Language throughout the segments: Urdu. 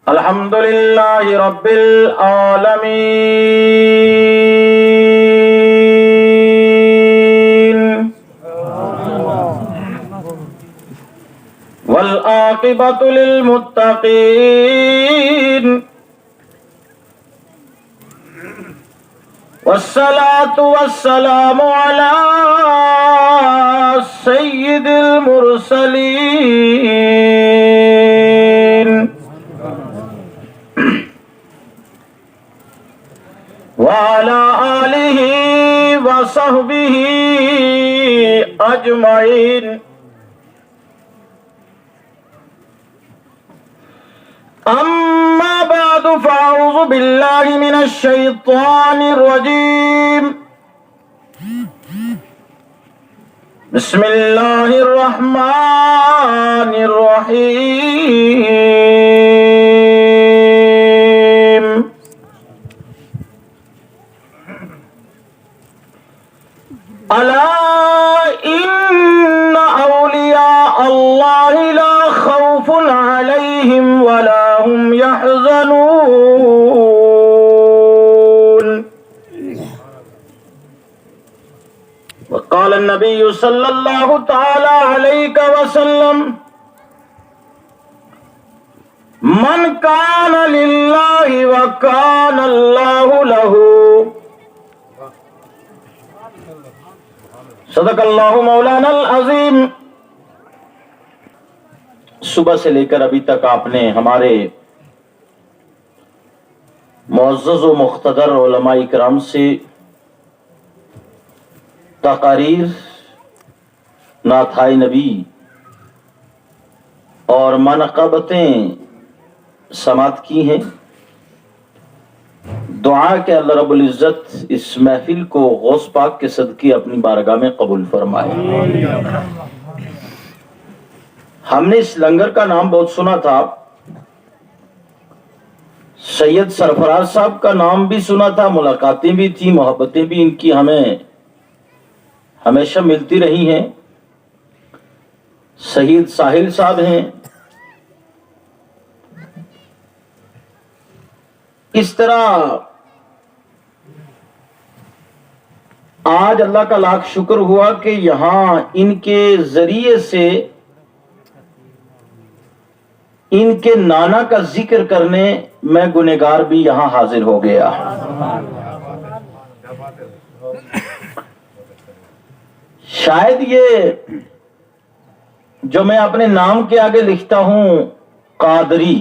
الحمد للہ رب العالمین والعاقبۃ للمتقین والصلاة والسلام على سید المرسلین وعلى آلہ وصحبہ اجمعین اما بعد فاعوذ باللہ من الشیطان الرجیم بسم اللہ الرحمن الرحیم الا ان اولیاء اللہ لا خوف علیہم ولا هم يحزنون وقال النبي صلى الله تعالى عليه وسلم من كان لله وكان الله له صدق اللہ مولانا العظیم۔ صبح سے لے کر ابھی تک آپ نے ہمارے معزز و مقتدر علماء کرام سے تقاریر، نعتهای نبی اور منقبتیں سماعت کی ہیں۔ دعا کہ اللہ رب العزت اس محفل کو غوث پاک کے صدقے اپنی بارگاہ میں قبول فرمائے۔ ہم نے اس لنگر کا نام بہت سنا تھا، سید سرفراز صاحب کا نام بھی سنا تھا، ملاقاتیں بھی تھی، محبتیں بھی ان کی ہمیں ہمیشہ ملتی رہی ہیں۔ سید ساحل صاحب ہیں، اس طرح آج اللہ کا لاکھ شکر ہوا کہ یہاں ان کے ذریعے سے ان کے نانا کا ذکر کرنے میں گنہگار بھی یہاں حاضر ہو گیا۔ شاید یہ جو میں اپنے نام کے آگے لکھتا ہوں قادری،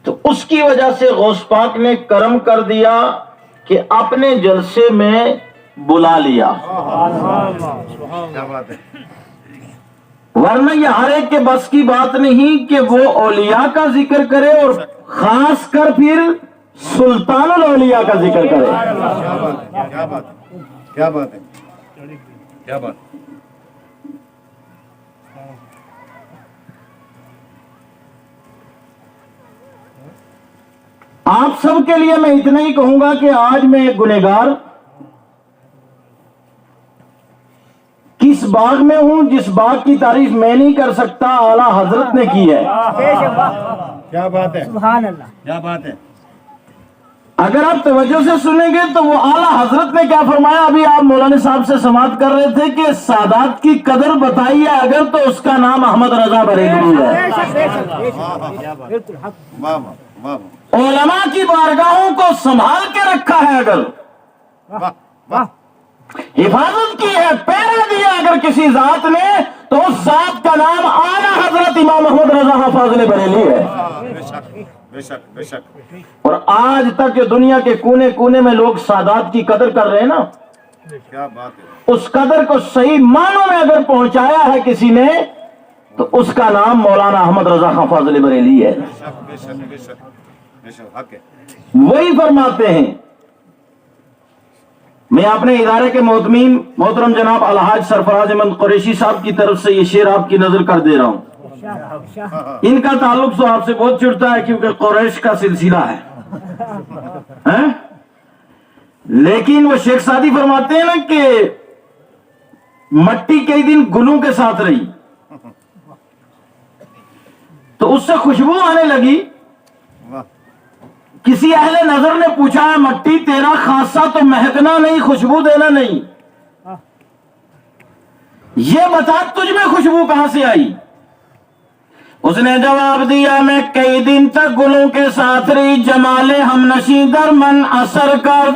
تو اس کی وجہ سے غوث پاک نے کرم کر دیا کہ اپنے جلسے میں بلا لیا، ورنہ یہ ہر ایک کے بس کی بات نہیں کہ وہ اولیاء کا ذکر کرے اور خاص کر پھر سلطان الاولیاء کا ذکر کرے۔ کیا بات ہے، کیا بات۔ آپ سب کے لیے میں اتنا ہی کہوں گا کہ آج میں گنہگار کس باغ میں ہوں جس باغ کی تعریف میں نہیں کر سکتا، اعلیٰ حضرت نے کی ہے۔ کیا بات ہے، سبحان اللہ، کیا بات ہے۔ اگر آپ توجہ سے سنیں گے تو وہ اعلیٰ حضرت نے کیا فرمایا۔ ابھی آپ مولانا صاحب سے سماعت کر رہے تھے کہ سادات کی قدر بتائیے اگر تو اس کا نام احمد رضا بریلوی ہے۔ علماء کی بارگاہوں کو سنبھال کے رکھا ہے، اگر حفاظت کی ہے، پیرا دیا اگر کسی ذات نے، تو اس ذات کا نام اعلیٰ حضرت امام احمد رضا فاضل بریلوی ہے۔ بے شک بے شک۔ اور آج تک جو دنیا کے کونے کونے میں لوگ سادات کی قدر کر رہے ہیں نا، کیا بات ہے۔ اس قدر کو صحیح معنوں میں اگر پہنچایا ہے کسی نے تو اس کا نام مولانا احمد رضا خان فاضل بریلوی ہے۔ وہی فرماتے ہیں۔ میں اپنے ادارے کے محتمین محترم جناب الحاج سرفراز احمد قریشی صاحب کی طرف سے یہ شعر آپ کی نظر کر دے رہا ہوں۔ ان کا تعلق تو آپ سے بہت چڑھتا ہے کیونکہ قریش کا سلسلہ ہے، لیکن وہ شیخ سعدی فرماتے ہیں نا کہ مٹی کئی دن گلوں کے ساتھ رہی، اس سے خوشبو آنے لگی. واہ کسی اہل نظر نے پوچھا ہے مٹی تیرا خاصہ تو مہکنا نہیں خوشبو دینا نہیں, یہ بتا تجھ میں خوشبو کہاں سے آئی؟ اس نے جواب دیا میں کئی دن تک گلوں کے ساتھ رہی, جمال ہم نشی در من اثر کر.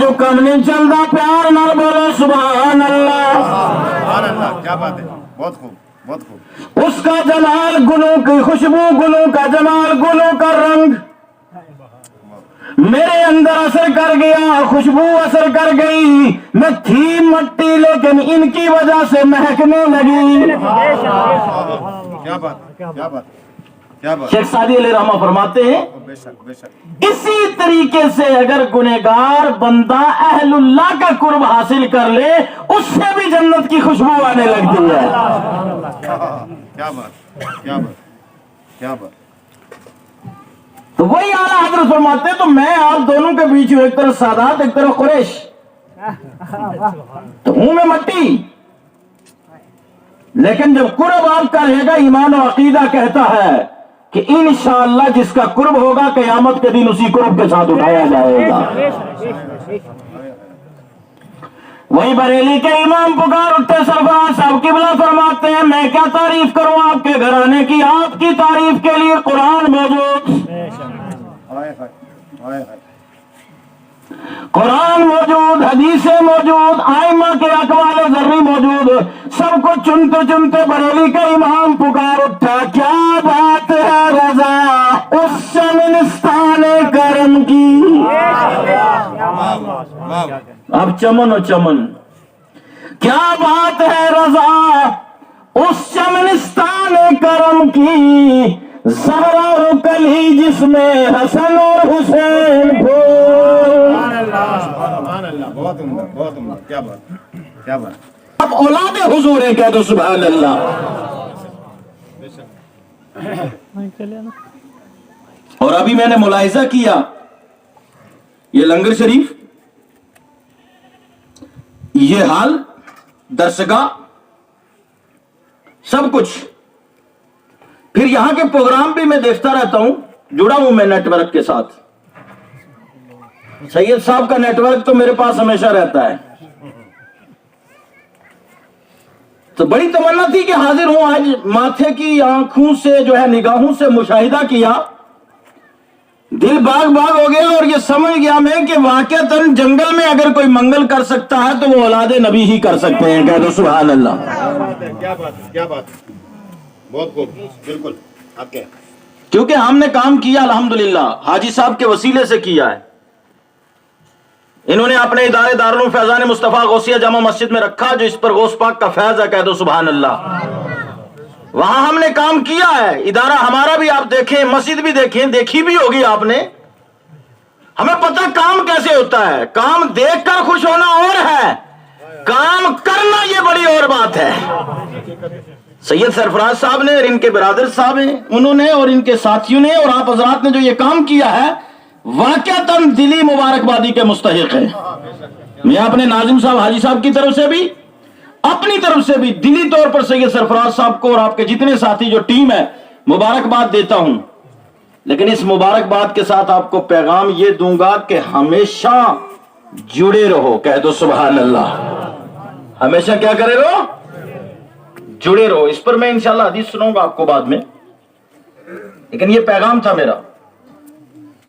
جو کم نہیں چلتا پیار نہ بولو سبحان اللہ. سبحان اللہ, کیا بات ہے, بہت خوب بہت خوب. اس کا جمال گلوں کی خوشبو, گلوں کا جمال, گلوں کا رنگ میرے اندر اثر کر گیا, خوشبو اثر کر گئی. میں تھی مٹی لیکن ان کی وجہ سے مہکنے لگی. کیا بات کیا بات کیا بات. شیخ سعدی علیہ رحمہ فرماتے ہیں بے شک بے شک. اسی طریقے سے اگر گنہگار بندہ اہل اللہ کا قرب حاصل کر لے اس سے بھی جنت کی خوشبو آنے لگتی ہے. کیا بات کیا بات کیا بات. تو وہی اعلیٰ حضرت فرماتے ہیں تو میں آپ دونوں کے بیچ ہوں, ایک طرف سادات ایک طرف قریش, تو ہوں میں مٹی, لیکن جب قرب آپ کا رہے گا ایمان و عقیدہ کہتا ہے کہ انشاءاللہ جس کا قرب ہوگا قیامت کے دن اسی قرب کے ساتھ اٹھایا جائے گا. وہی بریلی کے امام پکار اٹھتے سرفراز صاحب قبلہ فرماتے ہیں میں کیا تعریف کروں آپ کے گھرانے کی, آپ کی تعریف کے لیے قرآن موجود, قرآن موجود, حدیثیں موجود, آئمہ کے اقوال ذری موجود. سب کو چنتے چنتے بریلی کا امام پکار اٹھا کیا بات ہے رضا اس چمنستان کرم کی. اب چمن و چمن, کیا بات ہے رضا اس چمنستان کرم کی, زہرا ہو کلی جس میں حسن اور حسین پھول. سبحان اللہ, بہت عمدہ بہت عمدہ. کیا بات کیا بات. اب اولاد حضور ہیں, کہہ دو سبحان اللہ. اور ابھی میں نے ملاحظہ کیا یہ لنگر شریف, یہ حال, درسگاہ, سب کچھ, پھر یہاں کے پروگرام بھی میں دیکھتا رہتا ہوں, جڑا ہوں میں نیٹ ورک کے ساتھ. سید صاحب کا نیٹ ورک تو میرے پاس ہمیشہ رہتا ہے, تو بڑی تمنا تھی کہ حاضر ہوں آج. ماتھے کی آنکھوں سے جو ہے نگاہوں سے مشاہدہ کیا, دل باغ باغ ہو گیا اور یہ سمجھ گیا میں کہ واقعتاً جنگل میں اگر کوئی منگل کر سکتا ہے تو وہ اولاد نبی ہی کر سکتے ہیں. کہہ دو سبحان اللہ. کیا بات ہے کیا بات ہے, بہت خوب. بالکل آپ کیا, کیونکہ ہم نے کام کیا الحمدللہ حاجی صاحب کے وسیلے سے کیا ہے. انہوں نے اپنے ادارے دارالعلوم فیضان مصطفیٰ غوثیہ جامع مسجد میں رکھا جو اس پر غوث پاک کا فیض ہے. کہہ دو سبحان اللہ. وہاں ہم نے کام کیا ہے, ادارہ ہمارا بھی آپ دیکھیں, مسجد بھی دیکھیں, دیکھی بھی ہوگی آپ نے. ہمیں پتہ کام کیسے ہوتا ہے. کام دیکھ کر خوش ہونا اور ہے, کام کرنا یہ بڑی اور بات ہے. سید سرفراز صاحب نے اور ان کے برادر صاحب ہیں, انہوں نے اور ان کے ساتھیوں نے اور آپ حضرات نے جو یہ کام کیا ہے واقعتاً دلی مبارکبادی کے مستحق ہے. میں اپنے ناظم صاحب حاجی صاحب کی طرف سے بھی اپنی طرف سے بھی دلی طور پر سید سرفراز صاحب کو اور آپ کے جتنے ساتھی جو ٹیم ہے مبارکباد دیتا ہوں. لیکن اس مبارکباد کے ساتھ آپ کو پیغام یہ دوں گا کہ ہمیشہ جڑے رہو. کہہ دو سبحان اللہ. ہمیشہ کیا کرے رہو, جڑے رہو. اس پر میں انشاءاللہ حدیث سناؤں گا آپ کو بعد میں, لیکن یہ پیغام تھا میرا.